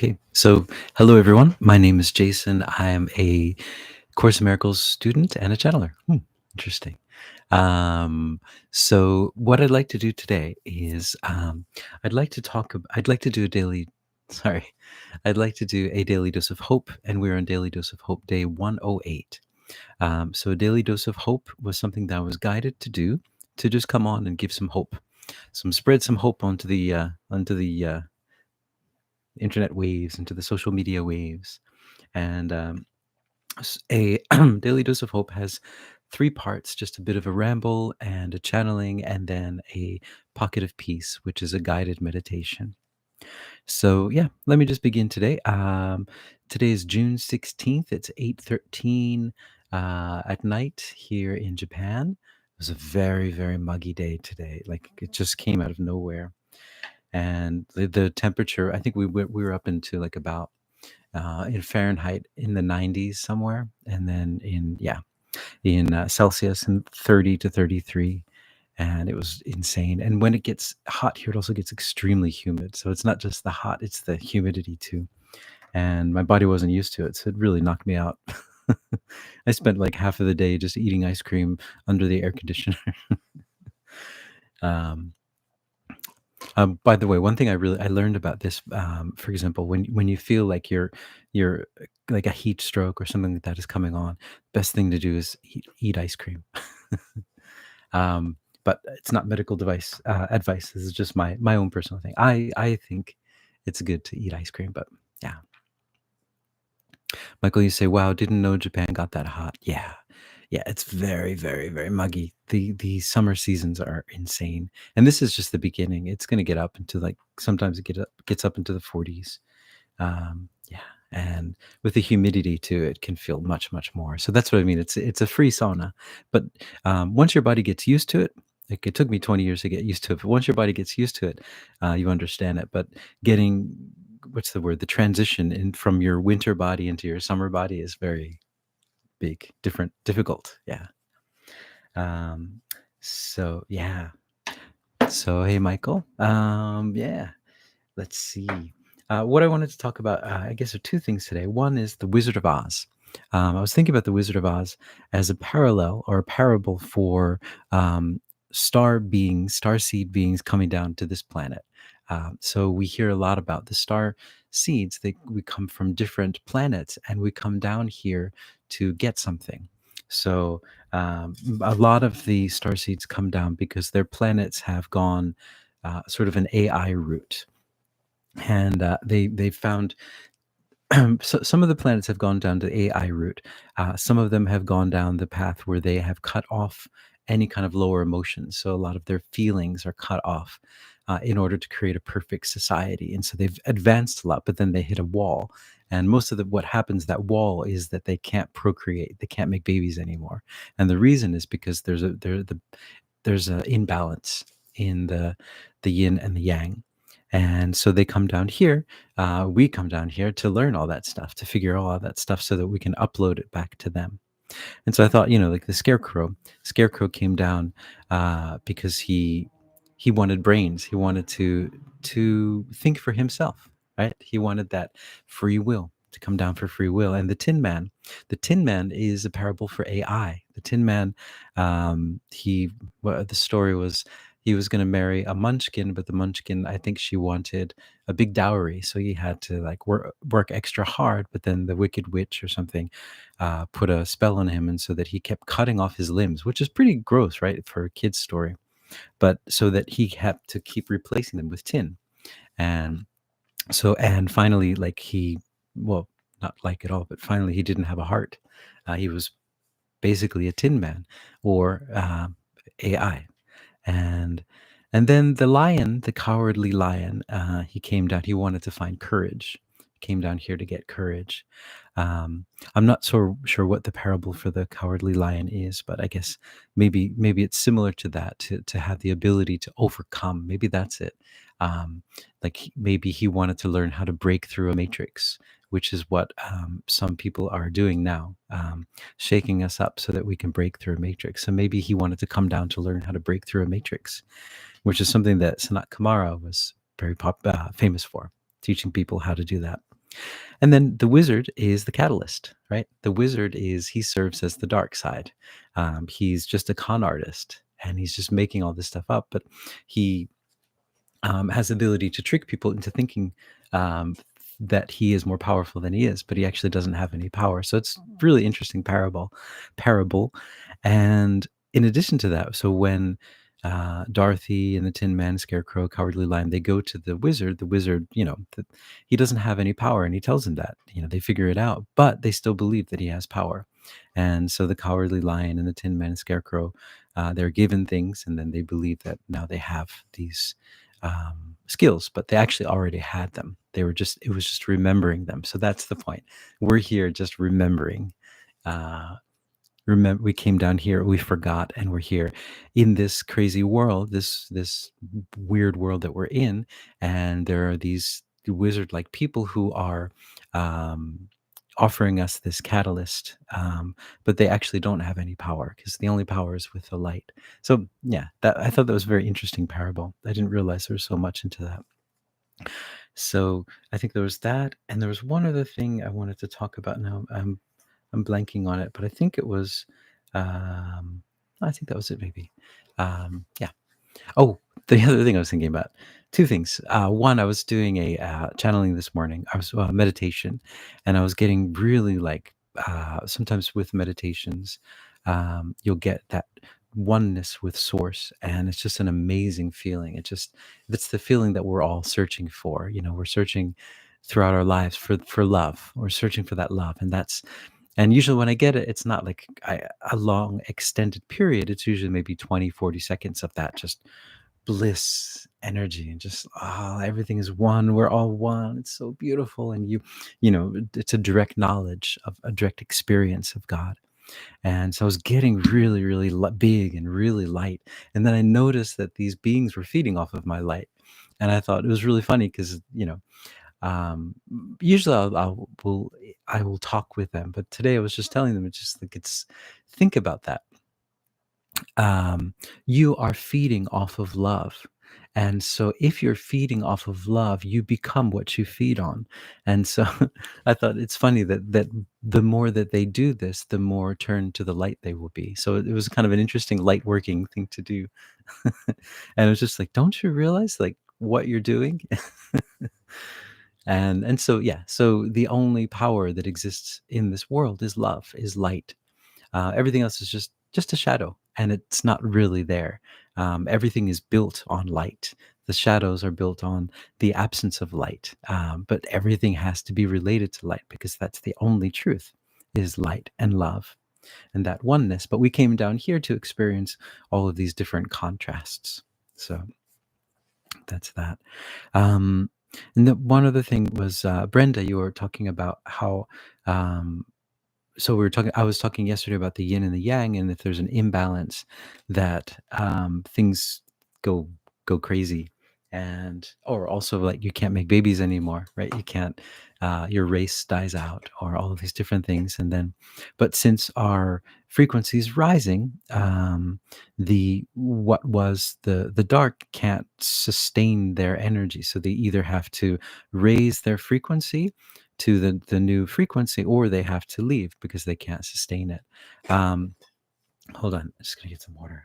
Okay, so hello everyone. My name is Jason. I am a Course in Miracles student and a channeler. Interesting. Um, so what I'd like to do today is I'd like to do a daily, sorry, I'd like to do a daily dose of hope, and we're on Daily Dose of Hope day 108. So a daily dose of hope was something that I was guided to do to just come on and give some hope, spread some hope onto the internet waves, into the social media waves. And a daily dose of hope has three parts: just a bit of a ramble and a channeling, and then a pocket of peace, which is a guided meditation. So yeah, let me just begin today. Today is June 16th. It's 8:13 at night here in Japan. It was a very, very muggy day today. Like, it just came out of nowhere. And the temperature, I think we were up into like about in Fahrenheit in the 90s somewhere, and then in Celsius in 30 to 33, and it was insane. And when it gets hot here, it also gets extremely humid. So it's not just the hot; it's the humidity too. And my body wasn't used to it, so it really knocked me out. I spent like half of the day just eating ice cream under the air conditioner. um, by the way, one thing I learned about this, for example, when you feel like you're like a heat stroke or something like that is coming on, best thing to do is eat ice cream. But it's not medical device advice. This is just my own personal thing. I think it's good to eat ice cream, but yeah. Michael, you say, "Wow, didn't know Japan got that hot." Yeah, yeah, it's very, very, very muggy. The summer seasons are insane, and this is just the beginning. It's going to get up into like sometimes gets up into the 40s. Yeah, and with the humidity too, it can feel much, much more. So that's what I mean. It's a free sauna, but once your body gets used to it. Like, it took me 20 years to get used to it, but once your body gets used to it, you understand it. But getting, what's the word? The transition in from your winter body into your summer body is very big, different, difficult. Yeah. Um, so yeah. So hey, Michael. Yeah. Let's see. What I wanted to talk about, I guess, are two things today. One is the Wizard of Oz. I was thinking about the Wizard of Oz as a parallel or a parable for star seed beings coming down to this planet. So we hear a lot about the star seeds. We come from different planets, and we come down here to get something. So a lot of the star seeds come down because their planets have gone sort of an AI route, and they found so some of the planets have gone down the AI route. Some of them have gone down the path where they have cut off any kind of lower emotions. So a lot of their feelings are cut off in order to create a perfect society. And so they've advanced a lot, but then they hit a wall. And most of what happens that wall is that they can't procreate. They can't make babies anymore. And the reason is because there's an imbalance in the yin and the yang. And so they come down here. We come down here to learn all that stuff, to figure all that stuff, so that we can upload it back to them. And so I thought, like the Scarecrow came down because he wanted brains. He wanted to think for himself, right? He wanted that free will, to come down for free will. And the Tin Man is a parable for AI. The Tin Man, the story was, he was going to marry a Munchkin, but the Munchkin, I think she wanted a big dowry, so he had to like work extra hard. But then the Wicked Witch or something put a spell on him, and so that he kept cutting off his limbs, which is pretty gross, right, for a kid's story. But so that he had to keep replacing them with tin. And and finally, like, well, not like at all, but finally he didn't have a heart. He was basically a Tin Man, or AI. And then the lion, the cowardly lion, he came down. He wanted to find courage. Came down here to get courage. I'm not so sure what the parable for the cowardly lion is, but I guess maybe it's similar to that, to have the ability to overcome. Maybe that's it. Like, maybe he wanted to learn how to break through a matrix, which is what some people are doing now, shaking us up so that we can break through a matrix. So maybe he wanted to come down to learn how to break through a matrix, which is something that Sanat Kumara was very famous for, teaching people how to do that. And then the wizard is the catalyst, right? The wizard is he serves as the dark side. He's just a con artist, and he's just making all this stuff up. But he has the ability to trick people into thinking um, that he is more powerful than he is, but he actually doesn't have any power. So it's really interesting parable. And in addition to that, so when Dorothy and the Tin Man, Scarecrow, Cowardly Lion, they go to the wizard, he doesn't have any power, and he tells them that, they figure it out, but they still believe that he has power. And so the Cowardly Lion and the Tin Man and Scarecrow, they're given things, and then they believe that now they have these skills, but they actually already had them. It was just remembering them. So that's the point. We're here just remembering. Uh, remember, we came down here, we forgot, and we're here in this crazy world, this weird world that we're in, and there are these wizard-like people who are um, offering us this catalyst, but they actually don't have any power because the only power is with the light. So yeah, that I thought that was a very interesting parable. I didn't realize there was so much into that. So I think there was that, and there was one other thing I wanted to talk about. Now I'm blanking on it, but I think it was, I think that was it. Maybe, yeah. Oh, the other thing I was thinking about, two things. One, I was doing a channeling this morning. I was meditation, and I was getting really like sometimes with meditations, you'll get that oneness with source, and it's just an amazing feeling. It's the feeling that we're all searching for. We're searching throughout our lives for love. We're searching for that love, and usually when I get it, it's not like a long extended period. It's usually maybe 20, 40 seconds of that just bliss energy, and just everything is one, we're all one, it's so beautiful. And it's a direct knowledge of a direct experience of God. And so I was getting really, really big and really light, and then I noticed that these beings were feeding off of my light. And I thought it was really funny because um usually I will talk with them, but today I was just telling them, it's just like, it's think about that. You are feeding off of love. And so if you're feeding off of love, you become what you feed on. And so I thought it's funny that the more that they do this, the more turned to the light they will be. So it was kind of an interesting light working thing to do. And it was just like, don't you realize like what you're doing? And so yeah, so the only power that exists in this world is love, is light. Everything else is just a shadow, and it's not really there. Everything is built on light. The shadows are built on the absence of light, but everything has to be related to light because that's the only truth, is light and love and that oneness. But we came down here to experience all of these different contrasts. So that's that. Um, and the one other thing was, Brenda, you were talking about how um, so I was talking yesterday about the yin and the yang, and if there's an imbalance, that things go go crazy. And or also like you can't make babies anymore, right? You can't, your race dies out, or all of these different things. And then, but since our frequency is rising, the what was the dark can't sustain their energy, so they either have to raise their frequency to the new frequency, or they have to leave because they can't sustain it. Um, hold on, I'm just gonna get some water.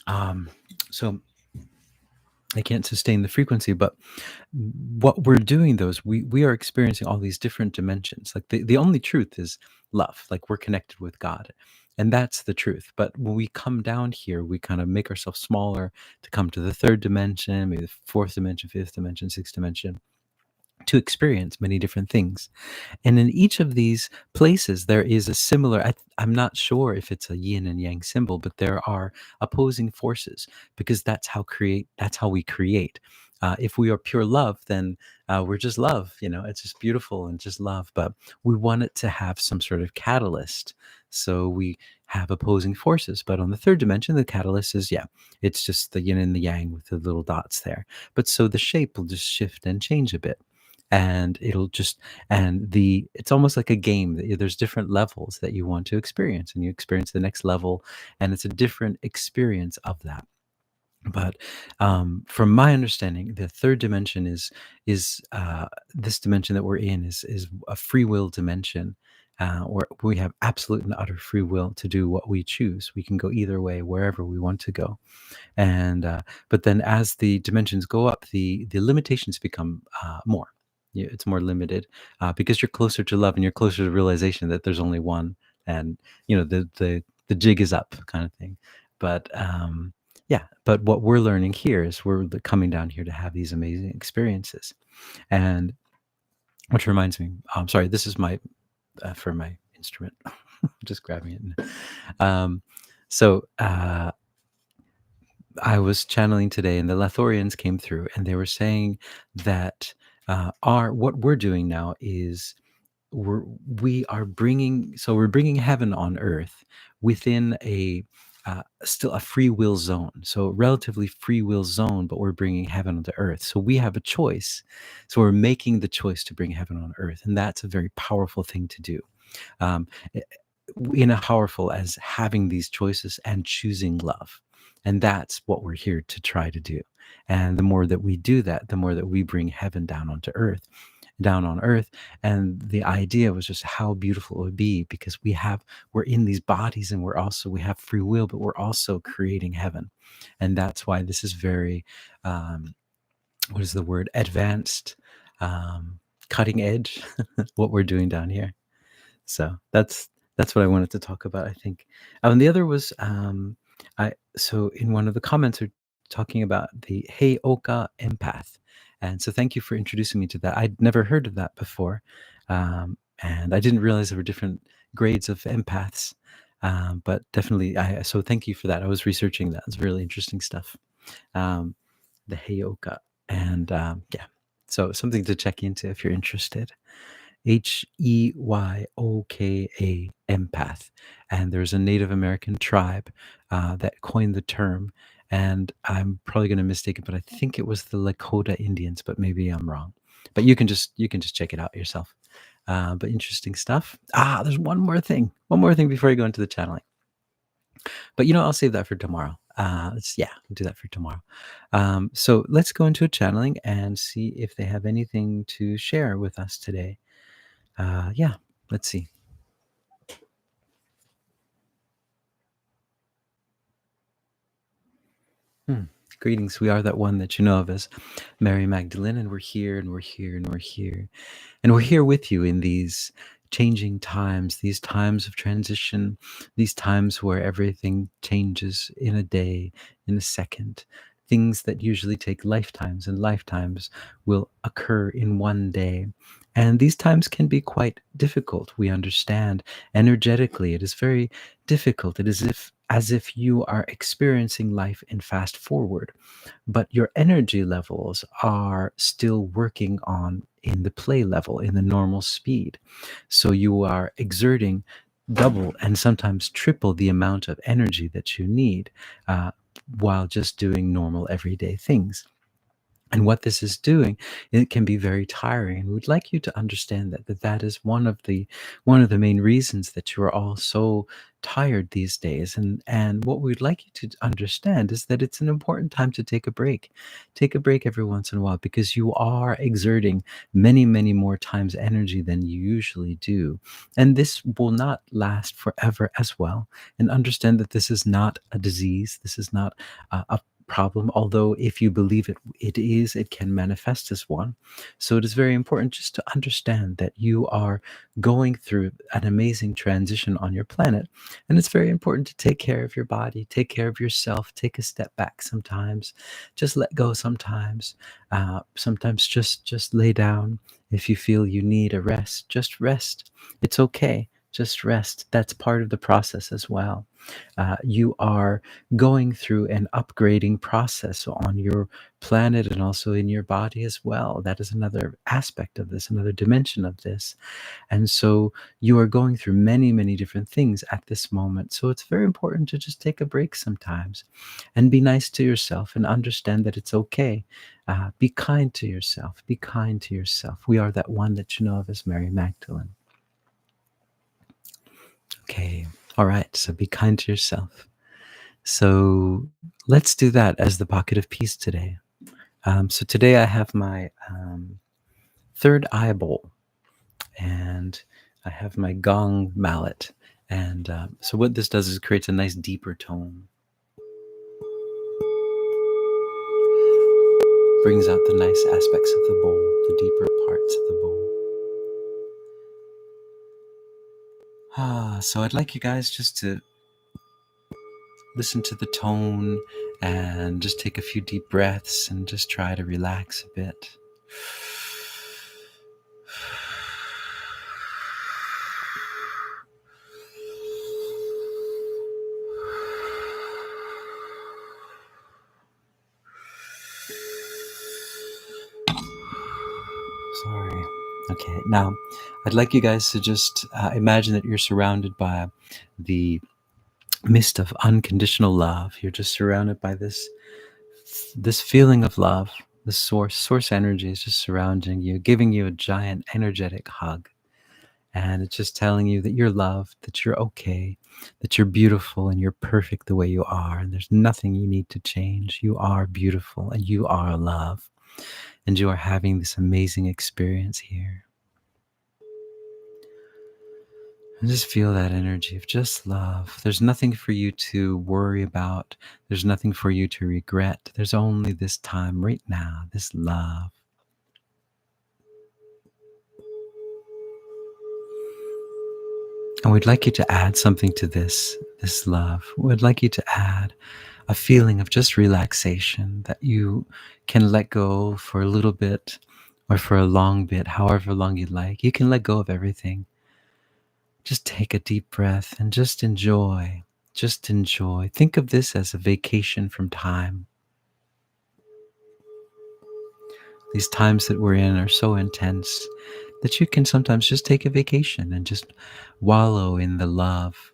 Um, so they can't sustain the frequency, but what we're doing though is we are experiencing all these different dimensions. Like the only truth is love. Like we're connected with God. And that's the truth. But when we come down here, we kind of make ourselves smaller to come to the third dimension, maybe the fourth dimension, fifth dimension, sixth dimension, to experience many different things. And in each of these places, there is a similar, I'm not sure if it's a yin and yang symbol, but there are opposing forces, because that's how we create. If we are pure love, then we're just love, it's just beautiful and just love. But we want it to have some sort of catalyst. So we have opposing forces. But on the third dimension, the catalyst is, yeah, it's just the yin and the yang with the little dots there. But so the shape will just shift and change a bit, and it'll just, and the it's almost like a game. There's different levels that you want to experience, and you experience the next level, and it's a different experience of that. But from my understanding, the third dimension is this dimension that we're in is a free will dimension, where we have absolute and utter free will to do what we choose. We can go either way, wherever we want to go. And but then as the dimensions go up, the limitations become more. Yeah, it's more limited because you're closer to love and you're closer to realization that there's only one, and the jig is up, kind of thing. But yeah, but what we're learning here is coming down here to have these amazing experiences, and which reminds me, sorry, this is my for my instrument, just grabbing it. Um, so I was channeling today, and the Lathorians came through, and they were saying that our what we're doing now is we're we're bringing heaven on earth within a still a free will zone, so relatively free will zone, but we're bringing heaven onto earth. So we have a choice. So we're making the choice to bring heaven on earth, and that's a very powerful thing to do. Um, in a powerful as having these choices and choosing love. And that's what we're here to try to do. And the more that we do that, the more that we bring heaven down onto earth, down on earth. And the idea was just how beautiful it would be, because we're in these bodies, and we have free will, but we're also creating heaven. And that's why this is very, um, what is the word? Advanced, cutting edge, what we're doing down here. So that's what I wanted to talk about, I think. And the other was I so in one of the comments are talking about the Hey Oka empath. And so thank you for introducing me to that. I'd never heard of that before. And I didn't realize there were different grades of empaths. But definitely so thank you for that. I was researching that. It's really interesting stuff. Um, the Hey Oka. And yeah. So something to check into if you're interested. Heyoka, empath. And there's a Native American tribe that coined the term. And I'm probably going to mistake it, but I think it was the Lakota Indians, but maybe I'm wrong. But you can just check it out yourself. But interesting stuff. There's one more thing before I go into the channeling. But I'll save that for tomorrow. We'll do that for tomorrow. So let's go into a channeling and see if they have anything to share with us today. Yeah, let's see. Hmm. Greetings. We are that one that you know of as Mary Magdalene, and we're here, and we're here, and we're here. And we're here with you in these changing times, these times of transition, these times where everything changes in a day, in a second. Things that usually take lifetimes and lifetimes will occur in one day. And these times can be quite difficult. We understand energetically it is very difficult. It is as if you are experiencing life in fast forward, but your energy levels are still working on in the play level, in the normal speed. So you are exerting double and sometimes triple the amount of energy that you need uh, while just doing normal everyday things. And what this is doing, it can be very tiring. And we'd like you to understand that is one of the main reasons that you are all so tired these days. And what we'd like you to understand is that it's an important time to take a break. Take a break every once in a while, because you are exerting many, many more times energy than you usually do. And this will not last forever as well. And understand that this is not a disease. This is not a problem, although if you believe it can manifest as one. So it is very important just to understand that you are going through an amazing transition on your planet, and it's very important to take care of your body, take care of yourself, take a step back sometimes, just let go sometimes. Sometimes just lay down. If you feel you need a rest, just rest. It's okay, just rest. That's part of the process as well. You are going through an upgrading process on your planet and also in your body as well. That is another aspect of this, another dimension of this. And so you are going through many, many different things at this moment. So it's very important to just take a break sometimes and be nice to yourself and understand that it's okay. Be kind to yourself. Be kind to yourself. We are that one that you know of as Mary Magdalene. Okay. All right. So be kind to yourself. So let's do that as the pocket of peace today. So today I have my third eye bowl, and I have my gong mallet. And so what this does is creates a nice deeper tone, brings out the nice aspects of the bowl, the deeper parts of the bowl. So I'd like you guys just to listen to the tone and just take a few deep breaths and just try to relax a bit. Sorry. Okay, now I'd like you guys to just imagine that you're surrounded by the mist of unconditional love. You're just surrounded by this feeling of love. The source energy is just surrounding you, giving you a giant energetic hug. And it's just telling you that you're loved, that you're okay, that you're beautiful and you're perfect the way you are. And there's nothing you need to change. You are beautiful and you are love. And you are having this amazing experience here. And just feel that energy of just love. There's nothing for you to worry about. There's nothing for you to regret. There's only this time right now, this love. And we'd like you to add something to this love. We'd like you to add a feeling of just relaxation that you can let go for a little bit or for a long bit, however long you'd like. You can let go of everything. Just take a deep breath and just enjoy. Just enjoy. Think of this as a vacation from time. These times that we're in are so intense that you can sometimes just take a vacation and just wallow in the love,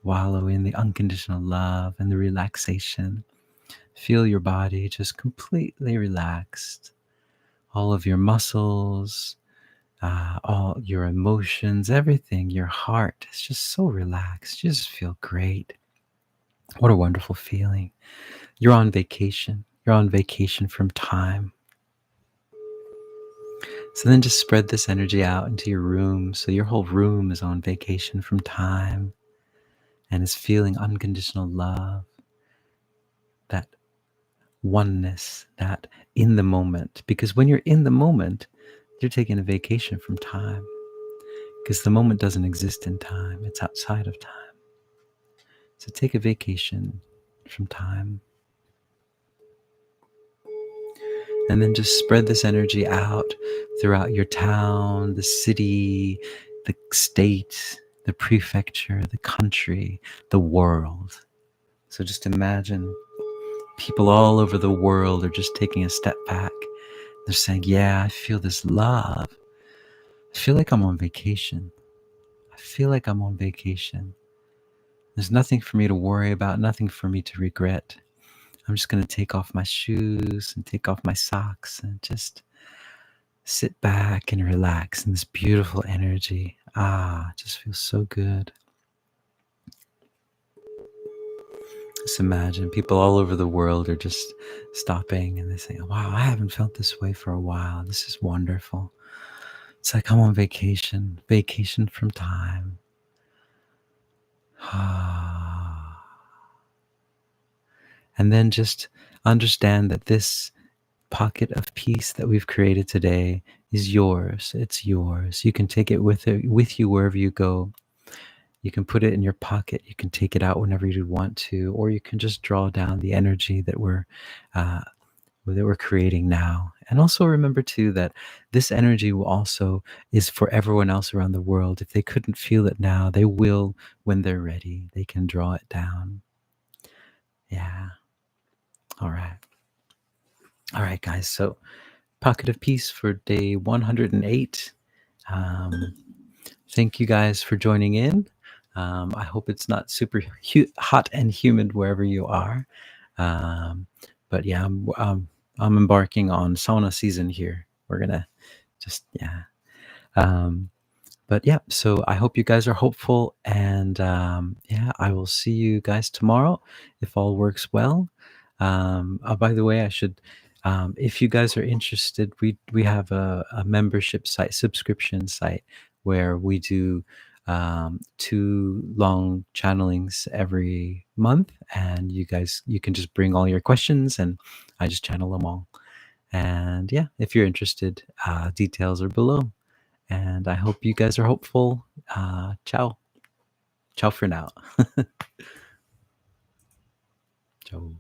wallow in the unconditional love and the relaxation. Feel your body just completely relaxed. All of your muscles, all your emotions, everything, your heart is just so relaxed. You just feel great. What a wonderful feeling. You're on vacation. You're on vacation from time. So then just spread this energy out into your room. So your whole room is on vacation from time and is feeling unconditional love, that oneness, that in the moment. Because when you're in the moment, you're taking a vacation from time. Because the moment doesn't exist in time, it's outside of time. So take a vacation from time. And then just spread this energy out throughout your town, the city, the state, the prefecture, the country, the world. So just imagine people all over the world are just taking a step back. They're saying, yeah, I feel this love. I feel like I'm on vacation. I feel like I'm on vacation. There's nothing for me to worry about, nothing for me to regret. I'm just going to take off my shoes and take off my socks and just sit back and relax in this beautiful energy. It just feels so good. Just imagine people all over the world are just stopping and they say, wow, I haven't felt this way for a while. This is wonderful. It's like I'm on vacation, vacation from time. And then just understand that this pocket of peace that we've created today is yours. It's yours. You can take it with you wherever you go. You can put it in your pocket. You can take it out whenever you want to, or you can just draw down the energy that we're creating now. And also remember too that this energy will also is for everyone else around the world. If they couldn't feel it now, they will when they're ready. They can draw it down. Yeah. All right. All right, guys. So pocket of peace for day 108. Thank you guys for joining in. I hope it's not super hot and humid wherever you are. But yeah, I'm embarking on sauna season here. We're gonna just, yeah. But But yeah, so I hope you guys are hopeful, and yeah, I will see you guys tomorrow if all works well. Oh, by the way, I should, if you guys are interested, we have a membership site, subscription site, where we do 2 long channelings every month, and you can just bring all your questions, and I just channel them all. And yeah, if you're interested, details are below. And I hope you guys are hopeful. Ciao. Ciao for now. Ciao.